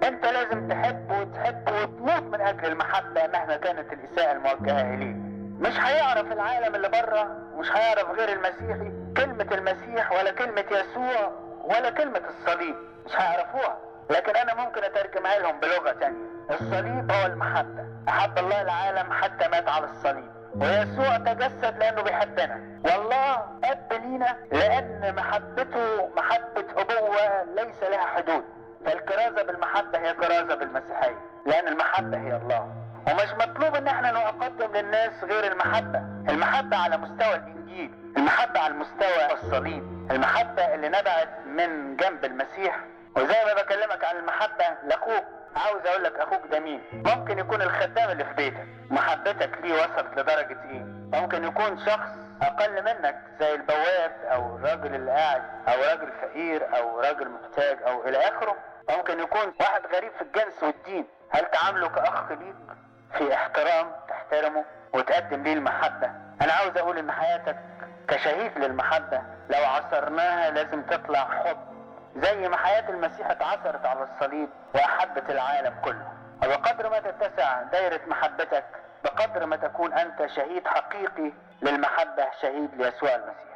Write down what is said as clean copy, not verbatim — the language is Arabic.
انت لازم تحب وتحب وتموت من اجل المحبة مهما كانت الاساءة الموجهة اليه. مش هيعرف العالم اللي بره، مش هيعرف غير المسيحي كلمة المسيح ولا كلمة يسوع ولا كلمة الصليب، مش هيعرفوها. لكن انا ممكن اترجمها لهم بلغة تانية. الصليب هو المحبة، احب الله العالم حتى مات على الصليب، ويسوع تجسد لانه بيحبنا، والله اب لينا لان محبته محبة ابوة ليس لها حدود. فالكرازة بالمحبة هي كرازة بالمسيحية، لان المحبة هي الله. ومش مطلوب ان احنا نقدم للناس غير المحبة. المحبة على مستوى الانجيل، المحبة على مستوى الصليب، المحبة اللي نبعت من جنب المسيح. وزي ما بكلمك عن المحبة لاخوك، عاوز اقول لك اخوك ده مين؟ ممكن يكون الخدام اللي في بيتك، محبتك ليه وصلت لدرجة ايه؟ ممكن يكون شخص اقل منك زي البواب او الراجل اللي قاعد او راجل فقير او راجل محتاج او الى اخره. ممكن يكون واحد غريب في الجنس والدين، هل تعامله كاخ ليك في احترام تحترمه وتقدم ليه المحبة؟ انا عاوز اقول ان حياتك كشهيد للمحبة لو عصرناها لازم تطلع حب، زي ما حياة المسيح اتعثرت على الصليب واحبت العالم كله. وبقدر ما تتسع دايرة محبتك بقدر ما تكون انت شهيد حقيقي للمحبة، شهيد ليسوع المسيح.